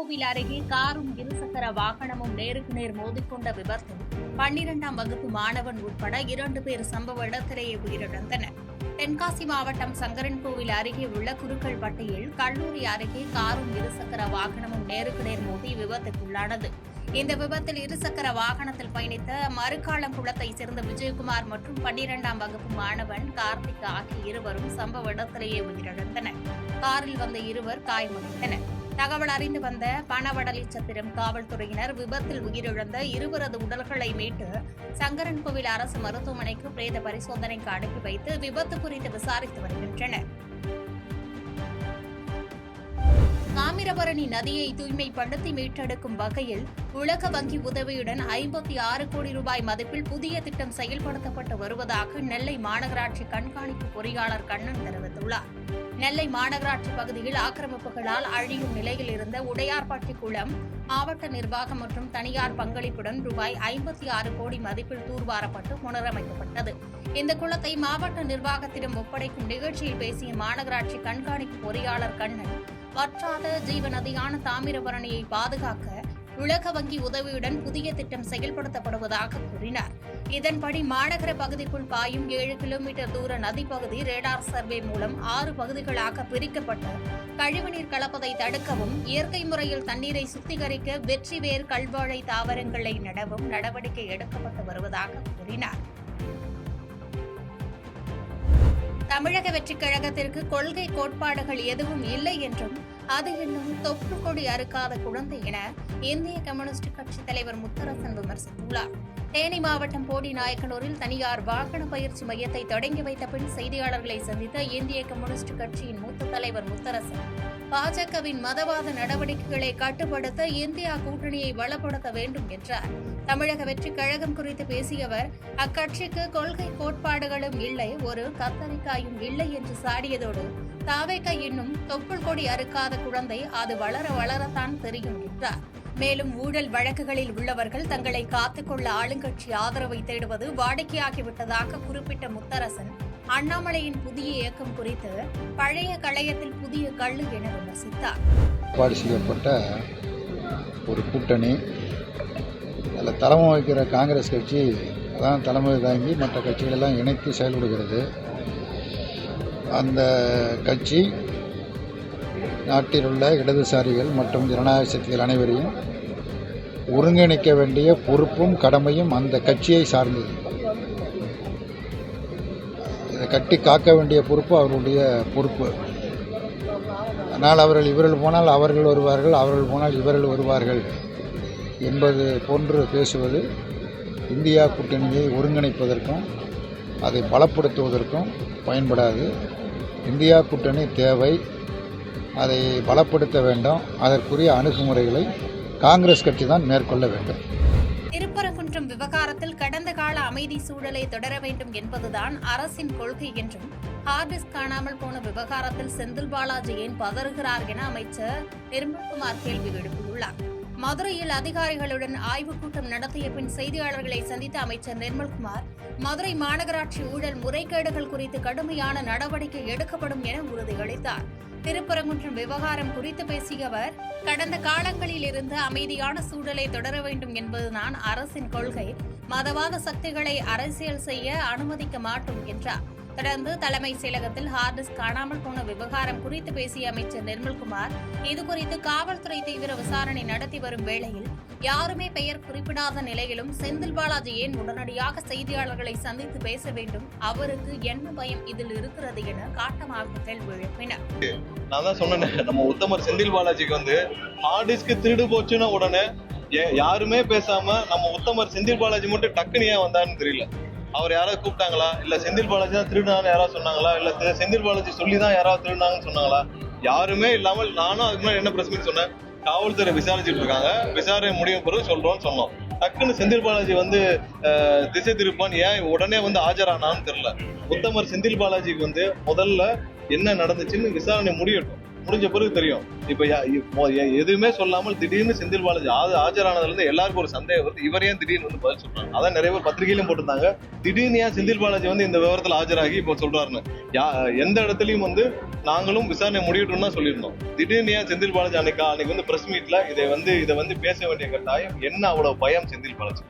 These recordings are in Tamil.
சங்கரன்கோவில் அருகே காரும் இருசக்கர வாகனமும் நேருக்கு நேர் மோதிக்கொண்ட விபத்தில் 12ஆம் வகுப்பு மாணவன் உட்பட 2 பேர் சம்பவ இடத்திலேயே உயிரிழந்தனர். தென்காசி மாவட்டம் சங்கரன்கோவில் அருகே உள்ள குருக்கள்பட்டியில் கல்லூரி அருகே காரும் இருசக்கர வாகனமும் நேருக்கு நேர் மோதி விபத்துக்குள்ளானது. இந்த விபத்தில் இருசக்கர வாகனத்தில் பயணித்த மறுக்காலங்குளத்தை சேர்ந்த விஜயகுமார் மற்றும் 12ஆம் வகுப்பு மாணவன் கார்த்திக் ஆகிய இருவரும் சம்பவ இடத்திலேயே உயிரிழந்தனர். காரில் வந்த இருவர் காயமடைந்தனர். தகவல் அறிந்து வந்த பனவடலிச்சத்திரம் காவல்துறையினர் விபத்தில் உயிரிழந்த இருவரது உடல்களை மீட்டு சங்கரன்கோவில் அரசு மருத்துவமனைக்கு பிரேத பரிசோதனைக்கு அனுப்பி வைத்து விபத்து குறித்து விசாரித்து வருகின்றனர். தாமிரபரணி நதியை தூய்மைப்படுத்தி மீட்டெடுக்கும் வகையில் உலக வங்கி உதவியுடன் 56 கோடி ரூபாய் மதிப்பில் புதிய திட்டம் செயல்படுத்தப்பட்டு வருவதாக நெல்லை மாநகராட்சி கண்காணிப்பு பொறியாளர் கண்ணன் தெரிவித்துள்ளார். நெல்லை மாநகராட்சி பகுதியில் ஆக்கிரமிப்புகளால் அழியும் நிலையில் இருந்த உடையார்பட்டி குளம் மாவட்ட நிர்வாகம் மற்றும் தனியார் பங்களிப்புடன் ரூபாய் 56 கோடி மதிப்பில் தூர்வாரப்பட்டு புனரமைக்கப்பட்டது. இந்த குளத்தை மாவட்ட நிர்வாகத்திடம் ஒப்படைக்கும் நிகழ்ச்சியில் பேசிய மாநகராட்சி கண்காணிப்பு பொறியாளர் கண்ணன், வற்றாத ஜீவநதியான தாமிரபரணியை பாதுகாக்க உலக வங்கி உதவியுடன் புதிய திட்டம் செயல்படுத்தப்படுவதாக கூறினார். இதன்படி மாநகர பகுதிக்குள் பாயும் 7 கிலோமீட்டர் தூர நதிப்பகுதி ரேடார் சர்வே மூலம் 6 பகுதிகளாக பிரிக்கப்பட்டு கழிவுநீர் கலப்பதை தடுக்கவும், இயற்கை முறையில் தண்ணீரை சுத்திகரிக்க வெற்றிவேர் கல்வாழை தாவரங்களை நடவும் நடவடிக்கை எடுக்கப்பட்டு வருவதாக கூறினார். தமிழக வெற்றிக் கழகத்திற்கு கொள்கை கோட்பாடுகள் எதுவும் இல்லை என்றும் அது இன்னும் தொப்பு கொடி அறுக்காத குழந்தை என இந்திய கம்யூனிஸ்ட் கட்சி தலைவர் முத்தரசன் விமர்சித்துள்ளார். தேனி மாவட்டம் போடிநாயக்கனூரில் தனியார் வாகன பயிற்சி மையத்தை தொடங்கி வைத்த பின் செய்தியாளர்களை சந்தித்த இந்திய கம்யூனிஸ்ட் கட்சியின் மூத்த தலைவர் முத்தரசன், பாஜகவின் மதவாத நடவடிக்கைகளை கட்டுப்படுத்த இந்தியா கூட்டணியை பலப்படுத்த வேண்டும் என்றார். தமிழக வெற்றிக் கழகம் குறித்து பேசிய அவர், அக்கட்சிக்கு கொள்கை கோட்பாடுகளும் இல்லை, ஒரு கத்தரிக்காயும் இல்லை என்று சாடியதோடு, தாவேக இன்னும் தொப்புள் கொடி அறுக்காத குழந்தை, அது வளர வளரத்தான் தெரியும் என்றார். மேலும் ஊழல் வழக்குகளில் உள்ளவர்கள் தங்களை காத்துக்கொள்ள ஆளுங்கட்சி ஆதரவை தேடுவது வாடிக்கையாகிவிட்டதாக குறிப்பிட்ட முத்தரசன், அண்ணாமலையின் புதிய இயக்கம் குறித்து பழைய களையத்தில் புதிய கள்ளு என விமர்சித்தார். ஏற்பாடு செய்யப்பட்ட ஒரு கூட்டணி, அதில் தலைமை வகிக்கிற காங்கிரஸ் கட்சி அதான் தலைமை தாங்கி மற்ற கட்சிகளெல்லாம் இணைத்து செயல்படுகிறது. அந்த கட்சி நாட்டில் உள்ள இடதுசாரிகள் மற்றும் ஜனநாயக சக்திகள் அனைவரையும் ஒருங்கிணைக்க வேண்டிய பொறுப்பும் கடமையும் அந்த கட்சியை சார்ந்தது. இதை கட்டி காக்க வேண்டிய பொறுப்பு அவர்களுடைய பொறுப்பு. ஆனால் இவர்கள் போனால் அவர்கள் வருவார்கள், அவர்கள் போனால் இவர்கள் வருவார்கள் என்பது போன்று பேசுவது இந்தியா கூட்டணியை ஒருங்கிணைப்பதற்கும் அதை பலப்படுத்துவதற்கும் பயன்படாது. இந்தியா கூட்டணி தேவை, அதை பலப்படுத்த வேண்டும். அதற்குரிய அணுகுமுறைகளை காங்கிரஸ் கட்சி தான் மேற்கொள்ள வேண்டும். திருப்பரங்குன்றம் விவகாரத்தில் கடந்த கால அமைதி சூழலை தொடர வேண்டும் என்பதுதான் அரசின் கொள்கை என்றும், ஹார்டிஸ்க் காணாமல் போன விவகாரத்தில் செந்தில் பாலாஜி ஏன் பதறுகிறார் என அமைச்சர் நிர்மல்குமார் கேள்வி எழுப்பியுள்ளார். மதுரையில் அதிகாரிகளுடன் ஆய்வுக் கூட்டம் நடத்திய பின் செய்தியாளர்களை சந்தித்த அமைச்சர் நிர்மல்குமார், மதுரை மாநகராட்சி ஊழல் முறைகேடுகள் குறித்து கடுமையான நடவடிக்கை எடுக்கப்படும் என உறுதியளித்தார். திருப்பரங்குன்றம் விவகாரம் குறித்து பேசிய அவர், கடந்த காலங்களில் இருந்து அமைதியான சூழலை தொடர வேண்டும் என்பதுதான் அரசின் கொள்கை, மதவாத சக்திகளை அரசியல் செய்ய அனுமதிக்க மாட்டோம் என்றார். தொடர்ந்து தலைமைச் செயலகத்தில் ஹார்டிஸ்க் காணாமல் போன விவகாரம் குறித்து பேசிய அமைச்சர் நிர்மல்குமார், இதுகுறித்து காவல்துறை தீவிர விசாரணை நடத்தி வரும் வேளையில் யாருமே பெயர் குறிப்பிடாத நிலையிலும் செந்தில் பாலாஜி ஏன் உடனடியாக செய்தியாளர்களை சந்தித்து பேச வேண்டும், அவருக்கு என்ன பயம் இதில் இருக்கிறது என காட்டமாக கேள்வி எழுப்பினர். நான் தான் சொன்னேன், நம்ம உத்தமர் செந்தில் பாலாஜிக்கு ஹார்டிஸ்க் திருடு போச்சுன்னா உடனே யாருமே பேசாம நம்ம உத்தமர் செந்தில் பாலாஜி மட்டும் டக்குன்னு ஏன் வந்தாருன்னு தெரியல. அவர் யாராவது கூப்பிட்டாங்களா, இல்ல செந்தில் பாலாஜி தான் திருடுனான்னு யாராவது சொன்னாங்களா, இல்ல செந்தில் பாலாஜி சொல்லிதான் யாராவது திருடுனாங்கன்னு சொன்னாங்களா? யாருமே இல்லாமல் நானும் அதுக்கு முன்னாடி என்ன பிரஸ் மீட் சொன்னேன், காவல்துறை விசாரிச்சுட்டு இருக்காங்க, விசாரணை முடியும் பிறகு சொல்றோம்னு சொன்னோம். டக்குன்னு செந்தில் பாலாஜி திசை திருப்பான் ஏன் உடனே ஆஜரானான்னு தெரியல. உத்தமர் செந்தில் பாலாஜிக்கு முதல்ல என்ன நடந்துச்சுன்னு விசாரணை முடியட்டும். முடிஞ்ச பிறகு தெரியும். இப்ப எதுவுமே சொல்லாமல் திடீர்னு செந்தில் பாலாஜி ஆஜரானதுல இருந்து எல்லாருக்கும் ஒரு சந்தேகம் வருது, இவர் ஏன் திடீர்னு வந்து பதில் சொல்றாங்க. அதான் நிறைய பேர் பத்திரிகையிலும் போட்டிருந்தாங்க, திடீர்னு ஏன் செந்தில் பாலாஜி வந்து இந்த விவரத்துல ஆஜராகி இப்ப சொல்றாருன்னு. எந்த இடத்துலயும் வந்து நாங்களும் விசாரணை முடியட்டும் தான் சொல்லியிருந்தோம். திடீர்னு ஏன் செந்தில் பாலாஜி அன்னைக்கு வந்து பிரஸ் மீட்ல இதை வந்து பேச வேண்டிய கட்டாயம் என்ன? அவ்வளவு பயம் செந்தில் பாலாஜி?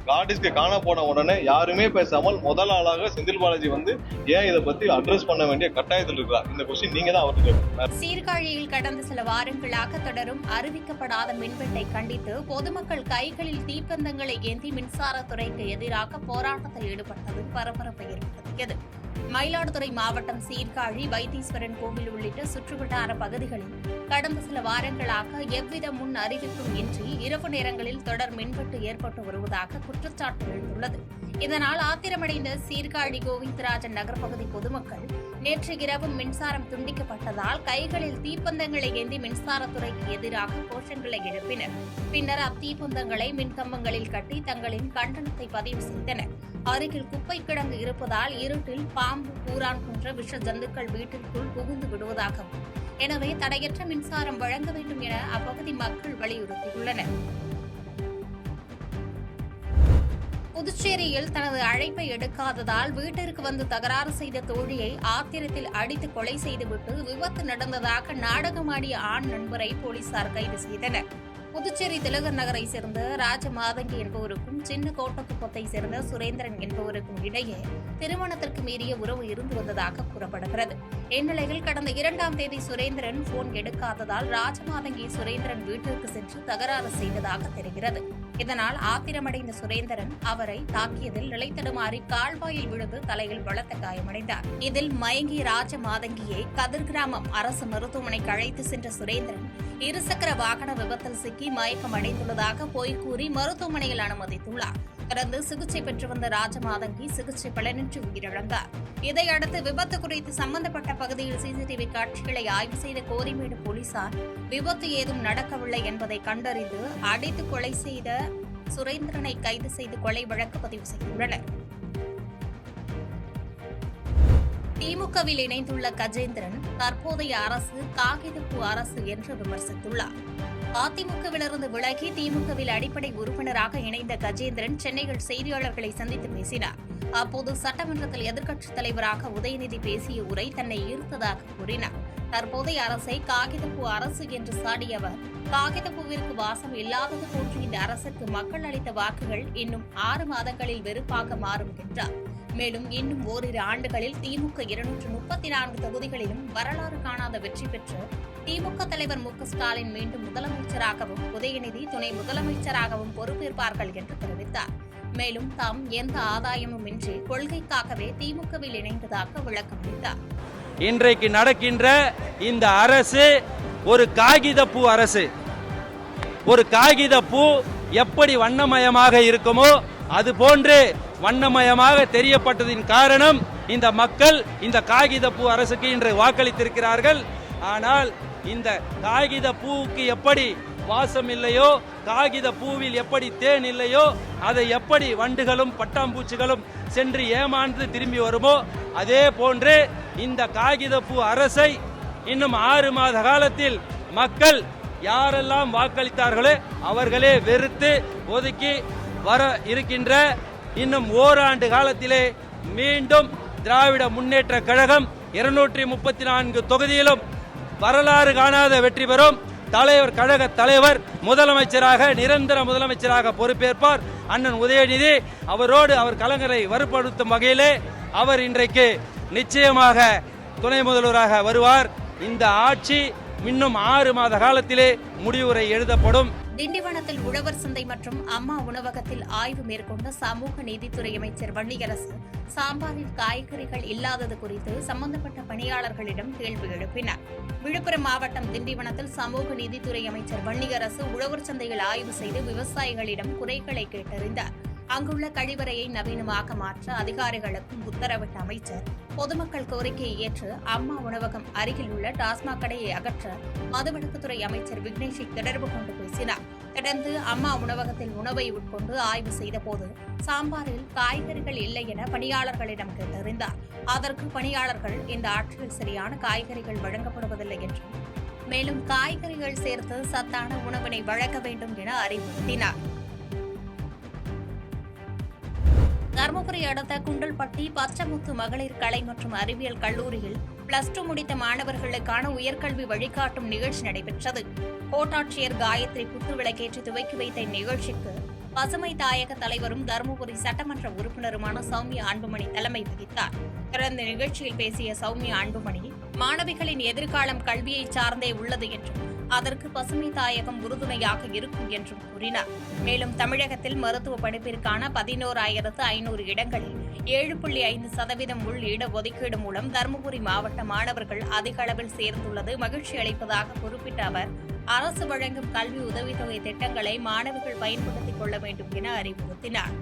ஹார்ட் காண போன உடனே யாருமே பேசாமல் முதல் ஆளாக செந்தில் பாலாஜி வந்து ஏன் இதை பத்தி அட்ரஸ் பண்ண வேண்டிய கட்டாயத்தில் இருக்கிறார்? இந்த கொஸ்டின் நீங்க தான் அவருக்கு. சீர்காழியில் கடந்த சில வாரங்களாக தொடரும் அறிவிக்கப்படாத மின்வெட்டை கண்டித்து பொதுமக்கள் கைகளில் தீப்பந்தங்களை ஏந்தி மின்சாரத்துறைக்கு எதிராக போராட்டத்தில் ஈடுபட்டது பரபரப்பை ஏற்படுத்தியது. மயிலாடுதுறை மாவட்டம் சீர்காழி, வைத்தீஸ்வரன் கோவில் உள்ளிட்ட சுற்றுவட்டார பகுதிகளில் கடந்த சில வாரங்களாக எவ்வித முன் அறிவிப்பும் இன்றி இரவு நேரங்களில் தொடர் மின்வெட்டு ஏற்பட்டு வருவதாக குற்றச்சாட்டு எழுந்துள்ளது. இதனால் ஆத்திரமடைந்த சீர்காழி கோவிந்தராஜன் நகர் பகுதி பொதுமக்கள் நேற்று இரவு மின்சாரம் துண்டிக்கப்பட்டதால் கைகளில் தீப்பந்தங்களை ஏந்தி மின்சாரத்துறைக்கு எதிராக கோஷங்களை எழுப்பினர். பின்னர் அத்தீப்பந்தங்களை மின்கம்பங்களில் கட்டி தங்களின் கண்டனத்தை பதிவு செய்தனர். அருகில் குப்பை கிடங்கு இருப்பதால் இருட்டில் பாம்பு, பூரான் போன்ற விஷ ஜந்துக்கள் வீட்டிற்குள் புகுந்து விடுவதாகவும், எனவே தடையற்ற மின்சாரம் வழங்க வேண்டும் என அப்பகுதி மக்கள் வலியுறுத்தியுள்ளனர். புதுச்சேரியில் தனது அழைப்பை எடுக்காததால் வீட்டிற்கு வந்து தகராறு செய்த தோழியை ஆத்திரத்தில் அடித்து கொலை செய்துவிட்டு விபத்து நடந்ததாக நாடகமாடிய ஆண் நண்பரை போலீசார் கைது செய்தனர். புதுச்சேரி திலகர் நகரை சேர்ந்த ராஜமாதங்கி என்பவருக்கும் சின்ன கோட்டக்குப்பத்தை சேர்ந்த சுரேந்திரன் என்பவருக்கும் இடையே திருமணத்திற்கு மீறிய உறவு இருந்து வந்ததாக கூறப்படுகிறது. இந்நிலையில் கடந்த 2ஆம் தேதி சுரேந்திரன் போன் எடுக்காததால் ராஜமாதங்கி சுரேந்திரன் வீட்டிற்கு சென்று தகராறு செய்ததாக தெரிகிறது. இதனால் ஆத்திரமடைந்த சுரேந்திரன் அவரை தாக்கியதில் நிலைத்தடுமாறி கால்வாயில் விழுந்து தலையில் பலத்த காயமடைந்தார். இதில் மயங்கிய ராஜமாதங்கியை கதிர் கிராமம் அரசு மருத்துவமனைக்கு அழைத்து சென்ற சுரேந்திரன் இருசக்கர வாகன விபத்தில் சிக்கி மயக்கம் அடைந்துள்ளதாக பொய் கூறி மருத்துவமனையில் அனுமதித்துள்ளார். தொடர்ந்து சிகிச்சை பெற்று வந்த ராஜமாதங்கி சிகிச்சை பலனின்றி உயிரிழந்தார். இதையடுத்து விபத்து குறித்து சம்பந்தப்பட்ட பகுதியில் சிசிடிவி காட்சிகளை ஆய்வு செய்த கோரிமேடு போலீசார் விபத்து ஏதும் நடக்கவில்லை என்பதை கண்டறிந்து அடித்து கொலை செய்த சுரேந்திரனை கைது செய்து கொலை வழக்கு பதிவு செய்துள்ளனர். திமுகவில் இணைந்துள்ள கஜேந்திரன் தற்போதைய அரசு காகிதப்பூ அரசு என்று விமர்சித்துள்ளார். அதிமுகவிலிருந்து விலகி திமுகவில் அடிப்படை உறுப்பினராக இணைந்த கஜேந்திரன் சென்னையில் செய்தியாளர்களை சந்தித்து பேசினார். அப்போது சட்டமன்றத்தில் எதிர்க்கட்சித் தலைவராக உதயநிதி பேசிய உரை தன்னை ஈர்த்ததாக கூறினார். தற்போதைய அரசை காகிதப்பூ அரசு என்று சாடிய அவர், காகிதப்பூவிற்கு வாசம் இல்லாதது போன்று இந்த அரசுக்கு மக்கள் அளித்த வாக்குகள் இன்னும் 6 மாதங்களில் வெறுப்பாக மாறும் என்றார். மேலும் இன்னும் ஓரிரு ஆண்டுகளில் திமுக 234 தொகுதிகளிலும் வரலாறு காணாத வெற்றி பெற்று திமுக தலைவர் மு க ஸ்டாலின் மீண்டும் முதலமைச்சராகவும் உதயநிதி துணை முதலமைச்சராகவும் பொறுப்பேற்பார்கள் என்று தெரிவித்தார். மேலும் தாம் எந்த ஆதாயமும் இன்றி கொள்கைக்காகவே திமுகவில் இணைந்ததாக விளக்கம் அளித்தார். இன்றைக்கு நடக்கின்ற இந்த அரசு ஒரு காகிதப்பூ அரசு. ஒரு காகிதப்பூ எப்படி வண்ணமயமாக இருக்குமோ அதுபோன்று வண்ணமயமாக தெரியப்பட்டதின் காரணம் இந்த மக்கள் இந்த காகிதப்பூ அரசுக்கு இன்று வாக்களித்திருக்கிறார்கள். ஆனால் இந்த காகித பூவுக்கு எப்படி வாசம் இல்லையோ, காகித பூவில் எப்படி தேன் இல்லையோ, அதை எப்படி வண்டுகளும் பட்டாம்பூச்சிகளும் சென்று ஏமாந்து திரும்பி வருமோ அதே போன்று இந்த காகிதப்பூ அரசை இன்னும் 6 மாத காலத்தில் மக்கள் யாரெல்லாம் வாக்களித்தார்களோ அவர்களே வெறுத்து ஒதுக்கி வர இருக்கின்ற இன்னும் ஓராண்டு காலத்திலே மீண்டும் திராவிட முன்னேற்ற கழகம் 234 தொகுதியிலும் வரலாறு காணாத வெற்றி பெறும். தலைவர் கழக தலைவர் முதலமைச்சராக நிரந்தர முதலமைச்சராக பொறுப்பேற்பார் அண்ணன் உதயநிதி. அவரோடு அவர் கலைஞரை வலுப்படுத்தும் வகையிலே அவர் இன்றைக்கு நிச்சயமாக துணை முதல்வராக வருவார். இந்த ஆட்சி இன்னும் 6 மாத காலத்திலே முடிவுரை எழுதப்படும். திண்டிவனத்தில் உழவர் சந்தை மற்றும் அம்மா உணவகத்தில் ஆய்வு மேற்கொண்ட சமூக நீதித்துறை அமைச்சர் வன்னியரசு சாம்பாரில் காய்கறிகள் இல்லாதது குறித்து சம்பந்தப்பட்ட பணியாளர்களிடம் கேள்வி எழுப்பினார். விழுப்புரம் மாவட்டம் திண்டிவனத்தில் சமூக நீதித்துறை அமைச்சர் வன்னியரசு உழவர் சந்தையில் ஆய்வு செய்து விவசாயிகளிடம் குறைகளை கேட்டறிந்தார். அங்குள்ள கழிவறையை நவீனமாக மாற்ற அதிகாரிகளுக்கும் உத்தரவிட்ட அமைச்சர் பொதுமக்கள் கோரிக்கையை ஏற்று அம்மா உணவகம் அருகில் உள்ள டாஸ்மாக் கடையை அகற்ற மதுவிலக்குத்துறை அமைச்சர் விக்னேஷை தொடர்பு கொண்டு பேசினார். தொடர்ந்து அம்மா உணவகத்தில் உணவை உட்கொண்டு ஆய்வு செய்தபோது சாம்பாரில் காய்கறிகள் இல்லை என பணியாளர்களிடம் கேட்டறிந்தார். அதற்கு பணியாளர்கள் இந்த ஆட்சியில் சரியான காய்கறிகள் வழங்கப்படுவதில்லை என்றும் மேலும் காய்கறிகள் சேர்த்து சத்தான உணவினை வழங்க வேண்டும் என அறிவுறுத்தினார். தருமபுரி அடுத்த குண்டல்பட்டி பச்சமுத்து மகளிர் கலை மற்றும் அறிவியல் கல்லூரியில் +2 முடித்த மாணவர்களுக்கான உயர்கல்வி வழிகாட்டும் நிகழ்ச்சி நடைபெற்றது. கோட்டாட்சியர் காயத்ரி குத்து விளக்கேற்றி துவக்கி வைத்த இந்நிகழ்ச்சிக்கு பசுமை தாயக தலைவரும் தருமபுரி சட்டமன்ற உறுப்பினருமான சௌமியா அன்புமணி தலைமை வகித்தார். தொடர்ந்து நிகழ்ச்சியில் பேசிய சௌமியா அன்புமணி, மாணவிகளின் எதிர்காலம் கல்வியை சார்ந்தே உள்ளது என்றும் அதற்கு பசுமை தாயகம் உறுதுணையாக இருக்கும் என்றும் கூறினார். மேலும் தமிழகத்தில் மருத்துவ படிப்பிற்கான 11,500 இடங்களில் 7.5% உள் இடஒதுக்கீடு மூலம் தருமபுரி மாவட்ட மாணவர்கள் அதிக அளவில் சேர்ந்துள்ளது மகிழ்ச்சி அளிப்பதாக குறிப்பிட்ட அவர், அரசு வழங்கும் கல்வி உதவித்தொகை திட்டங்களை மாணவிகள் பயன்படுத்திக் கொள்ள வேண்டும் என அறிவுறுத்தினார்.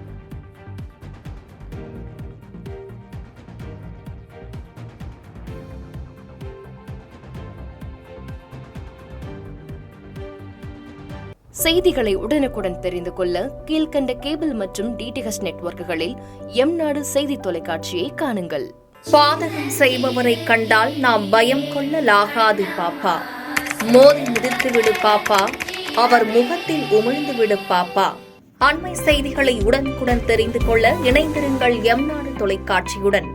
செய்திகளை உடனுக்குடன் தெரிந்து கொள்ள கீழ்க்கண்ட கேபிள் மற்றும் டிடிஎச் நெட்வொர்க்குகளில் எம்நாடு செய்தி தொலைக்காட்சியை காணுங்கள். பாதகம் செய்பவரை கண்டால் நாம் பயம் கொள்ளலாகாது பாப்பா. மோதி மிதித்துவிடு பாப்பா, அவர் முகத்தில் உமிழ்ந்துவிடு பாப்பா. அண்மை செய்திகளை உடனுக்குடன் தெரிந்து கொள்ள இணைந்திருங்கள் எம்நாடு தொலைக்காட்சியுடன்.